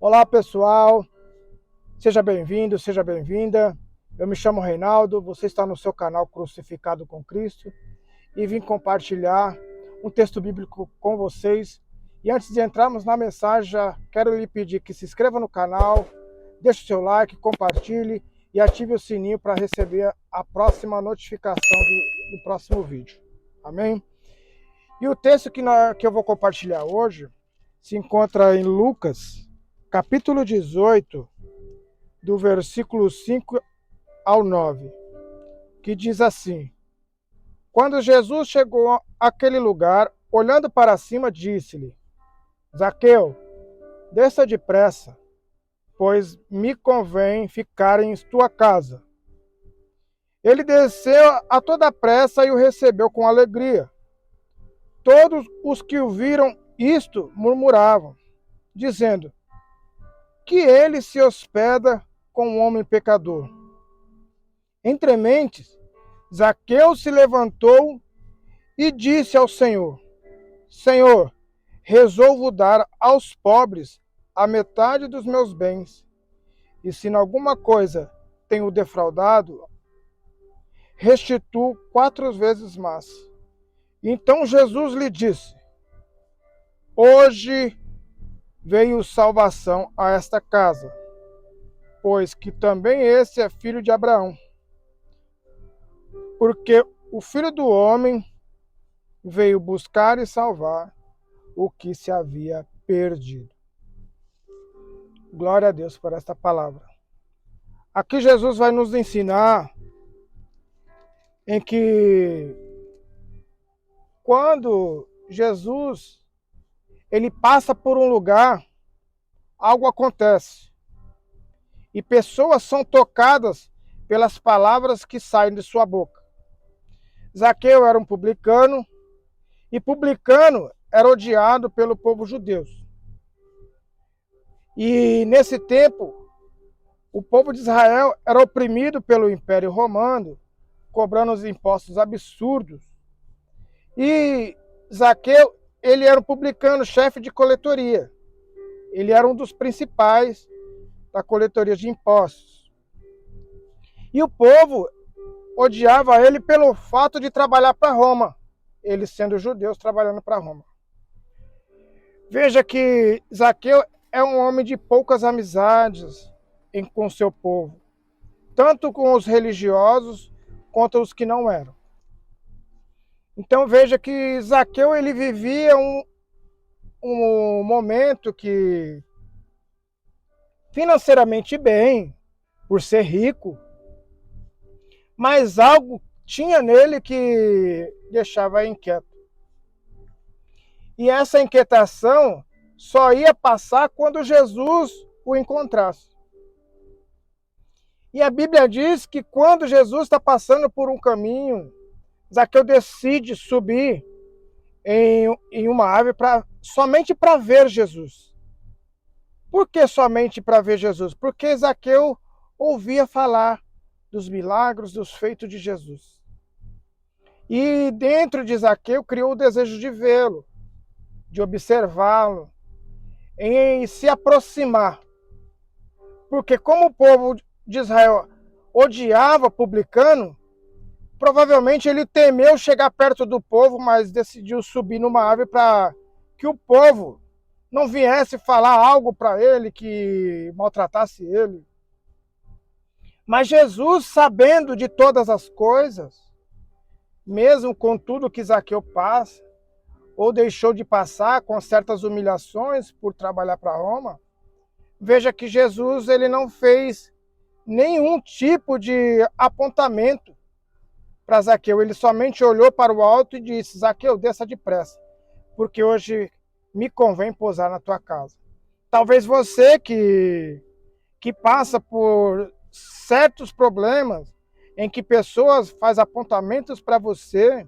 Olá pessoal, seja bem-vindo, seja bem-vinda. Eu me chamo Reinaldo, você está no seu canal Crucificado com Cristo e vim compartilhar um texto bíblico com vocês. E antes de entrarmos na mensagem, já quero lhe pedir que se inscreva no canal, deixe o seu like, compartilhe e ative o sininho para receber a próxima notificação do próximo vídeo. Amém? E o texto que eu vou compartilhar hoje se encontra em Lucas, capítulo 18, do versículo 5 ao 9, que diz assim: Quando Jesus chegou àquele lugar, olhando para cima, disse-lhe: Zaqueu, desça depressa, pois me convém ficar em tua casa. Ele desceu a toda pressa e o recebeu com alegria. Todos os que o viram isto murmuravam, dizendo: que ele se hospeda com um homem pecador. Entre mentes, Zaqueu se levantou e disse ao Senhor: Senhor, resolvo dar aos pobres a metade dos meus bens, e se em alguma coisa tenho defraudado, restituo 4 vezes mais. Então Jesus lhe disse: Hoje veio salvação a esta casa, pois que também esse é filho de Abraão. Porque o Filho do Homem veio buscar e salvar o que se havia perdido. Glória a Deus por esta palavra. Aqui Jesus vai nos ensinar em que quando Jesus ele passa por um lugar, algo acontece. E pessoas são tocadas pelas palavras que saem de sua boca. Zaqueu era um publicano, e publicano era odiado pelo povo judeu. E nesse tempo, o povo de Israel era oprimido pelo Império Romano, cobrando os impostos absurdos. E Zaqueu, ele era um publicano, chefe de coletoria. Ele era um dos principais da coletoria de impostos. E o povo odiava ele pelo fato de trabalhar para Roma, eles sendo judeus trabalhando para Roma. Veja que Zaqueu é um homem de poucas amizades com seu povo, tanto com os religiosos quanto os que não eram. Então veja que Zaqueu ele vivia um momento que financeiramente bem, por ser rico, mas algo tinha nele que deixava inquieto. E essa inquietação só ia passar quando Jesus o encontrasse. E a Bíblia diz que quando Jesus está passando por um caminho, Zaqueu decide subir em uma árvore somente para ver Jesus. Por que somente para ver Jesus? Porque Zaqueu ouvia falar dos milagres, dos feitos de Jesus. E dentro de Zaqueu criou o desejo de vê-lo, de observá-lo, em se aproximar. Porque como o povo de Israel odiava publicano, provavelmente ele temeu chegar perto do povo, mas decidiu subir numa árvore para que o povo não viesse falar algo para ele que maltratasse ele. Mas Jesus, sabendo de todas as coisas, mesmo com tudo que Zaqueu passa, ou deixou de passar com certas humilhações por trabalhar para Roma, veja que Jesus ele não fez nenhum tipo de apontamento para Zaqueu. Ele somente olhou para o alto e disse: Zaqueu, desça depressa, porque hoje me convém pousar na tua casa. Talvez você que passa por certos problemas, em que pessoas fazem apontamentos para você,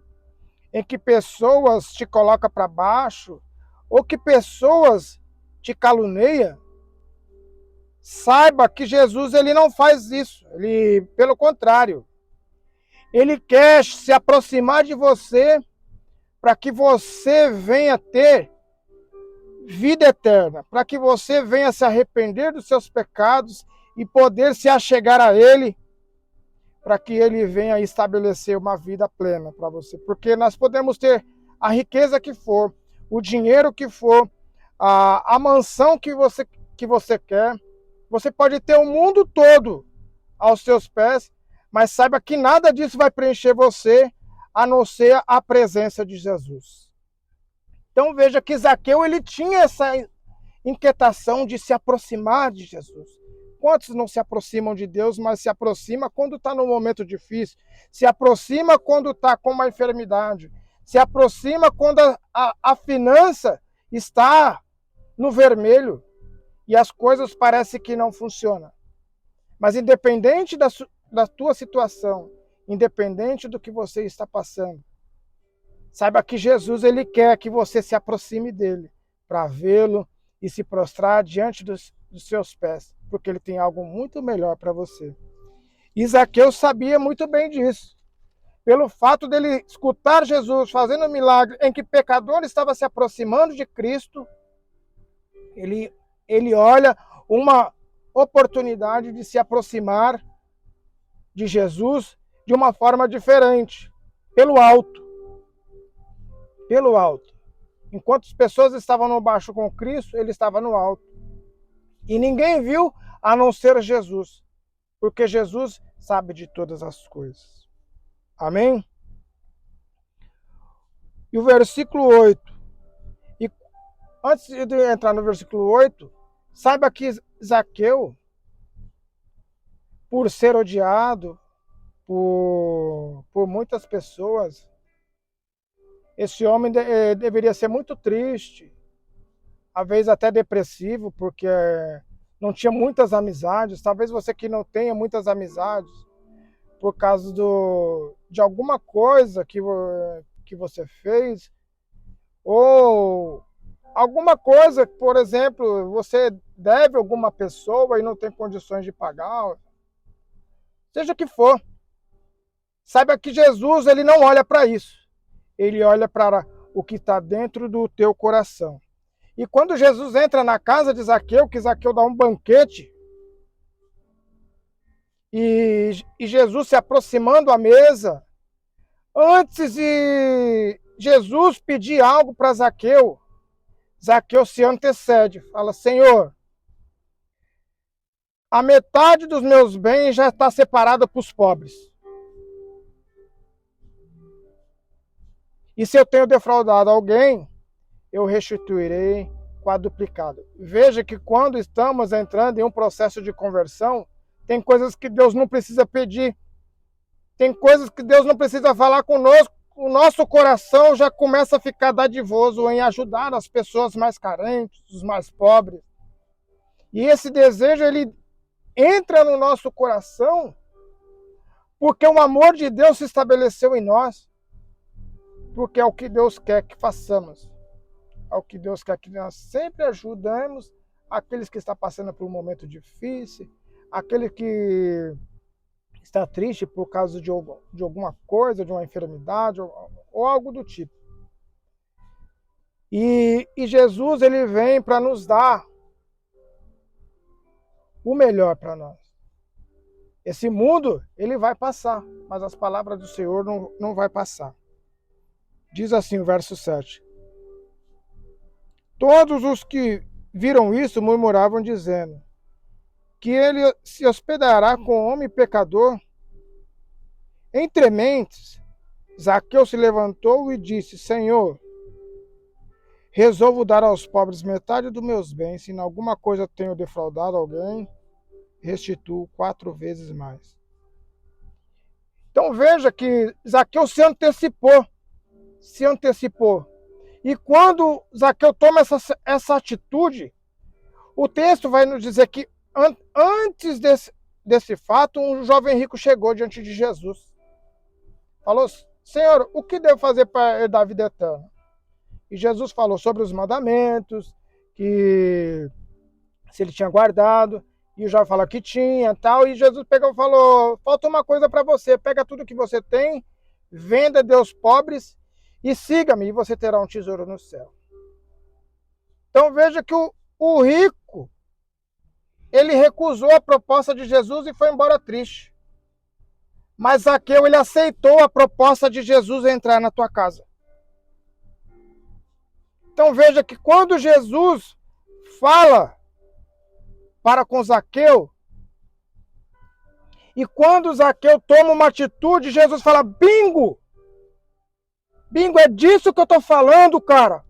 em que pessoas te colocam para baixo, ou que pessoas te caluniam, saiba que Jesus ele não faz isso. Ele, pelo contrário, ele quer se aproximar de você para que você venha ter vida eterna, para que você venha se arrepender dos seus pecados e poder se achegar a Ele, para que Ele venha estabelecer uma vida plena para você. Porque nós podemos ter a riqueza que for, o dinheiro que for, a mansão que você quer, você pode ter o mundo todo aos seus pés, mas saiba que nada disso vai preencher você, a não ser a presença de Jesus. Então veja que Zaqueu, ele tinha essa inquietação de se aproximar de Jesus. Quantos não se aproximam de Deus, mas se aproxima quando está num momento difícil, se aproxima quando está com uma enfermidade, se aproxima quando a finança está no vermelho e as coisas parecem que não funcionam. Mas independente da tua situação, independente do que você está passando, saiba que Jesus, ele quer que você se aproxime dele para vê-lo e se prostrar diante dos seus pés, porque ele tem algo muito melhor para você. E Zaqueu sabia muito bem disso. Pelo fato dele escutar Jesus fazendo um milagre em que pecador estava se aproximando de Cristo, ele olha uma oportunidade de se aproximar de Jesus de uma forma diferente, pelo alto. Pelo alto. Enquanto as pessoas estavam no baixo com Cristo, ele estava no alto. E ninguém viu a não ser Jesus, porque Jesus sabe de todas as coisas. Amém? E o versículo 8. E antes de entrar no versículo 8, saiba que Zaqueu, por ser odiado por muitas pessoas, esse homem deveria ser muito triste, às vezes até depressivo, porque não tinha muitas amizades. Talvez você que não tenha muitas amizades, por causa de alguma coisa que você fez, ou alguma coisa, por exemplo, você deve a alguma pessoa e não tem condições de pagar, seja o que for. Saiba que Jesus, ele não olha para isso. Ele olha para o que está dentro do teu coração. E quando Jesus entra na casa de Zaqueu, que Zaqueu dá um banquete, e Jesus se aproximando à mesa, antes de Jesus pedir algo para Zaqueu, Zaqueu se antecede, fala: Senhor, a metade dos meus bens já está separada para os pobres. E se eu tenho defraudado alguém, eu restituirei quadruplicado. Veja que quando estamos entrando em um processo de conversão, tem coisas que Deus não precisa pedir. Tem coisas que Deus não precisa falar conosco. O nosso coração já começa a ficar dadivoso em ajudar as pessoas mais carentes, os mais pobres. E esse desejo, ele entra no nosso coração porque o amor de Deus se estabeleceu em nós. Porque é o que Deus quer que façamos. É o que Deus quer que nós sempre ajudemos aqueles que estão passando por um momento difícil, aquele que está triste por causa de alguma coisa, de uma enfermidade ou algo do tipo. E Jesus, ele vem para nos dar o melhor para nós. Esse mundo, ele vai passar, mas as palavras do Senhor não vai passar. Diz assim o verso 7. Todos os que viram isso murmuravam, dizendo que ele se hospedará com homem pecador. Entre mentes, Zaqueu se levantou e disse: Senhor, resolvo dar aos pobres metade dos meus bens. Se em alguma coisa tenho defraudado alguém, restituo 4 vezes mais. Então veja que Zaqueu se antecipou. E quando Zaqueu toma essa atitude, o texto vai nos dizer que antes desse fato, um jovem rico chegou diante de Jesus. Falou: Senhor, o que devo fazer para herdar a vida eterna? E Jesus falou sobre os mandamentos, que se ele tinha guardado, e o jovem falou que tinha, tal, e Jesus pegou e falou: falta uma coisa para você, pega tudo que você tem, venda, dê aos pobres, e siga-me, e você terá um tesouro no céu. Então veja que o rico, ele recusou a proposta de Jesus e foi embora triste. Mas Zaqueu, ele aceitou a proposta de Jesus entrar na tua casa. Então veja que quando Jesus fala para com Zaqueu, e quando Zaqueu toma uma atitude, Jesus fala: bingo! Bingo, é disso que eu estou falando, cara.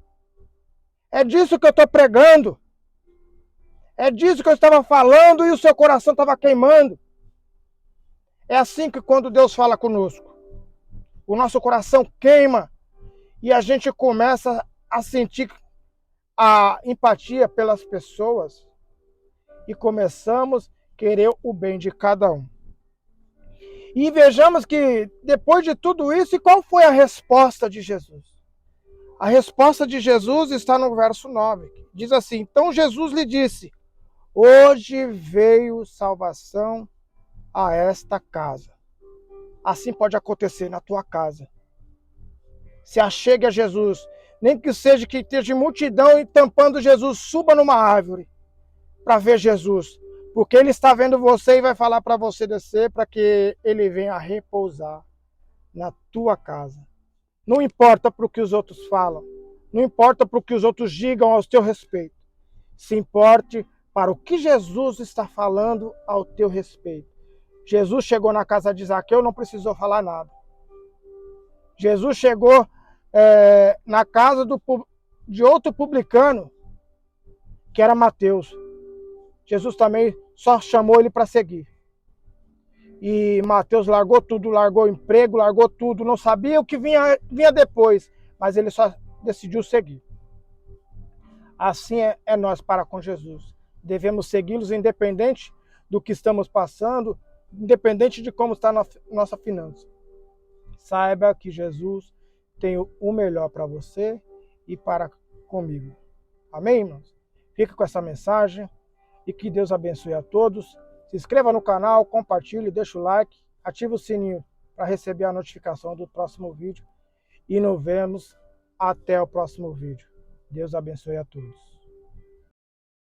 É disso que eu estou pregando. É disso que eu estava falando e o seu coração estava queimando. É assim que quando Deus fala conosco, o nosso coração queima e a gente começa a sentir a empatia pelas pessoas e começamos a querer o bem de cada um. E vejamos que depois de tudo isso, qual foi a resposta de Jesus? A resposta de Jesus está no verso 9. Diz assim: então Jesus lhe disse: hoje veio salvação a esta casa. Assim pode acontecer na tua casa. Se achegue a Jesus, nem que seja que esteja multidão e tampando Jesus, suba numa árvore para ver Jesus, porque ele está vendo você e vai falar para você descer para que ele venha repousar na tua casa. Não importa para o que os outros falam, não importa para o que os outros digam ao teu respeito, se importe para o que Jesus está falando ao teu respeito. Jesus chegou na casa de Zaqueu, não precisou falar nada. Jesus chegou na casa de outro publicano, que era Mateus. Jesus também só chamou ele para seguir. E Mateus largou tudo, largou o emprego, largou tudo, não sabia o que vinha depois, mas ele só decidiu seguir. Assim é nós para com Jesus. Devemos segui-los independente do que estamos passando, independente de como está a nossa finança. Saiba que Jesus tem o melhor para você e para comigo. Amém, irmãos? Fica com essa mensagem e que Deus abençoe a todos. Se inscreva no canal, compartilhe, deixa o like, ative o sininho para receber a notificação do próximo vídeo. E nos vemos até o próximo vídeo. Deus abençoe a todos.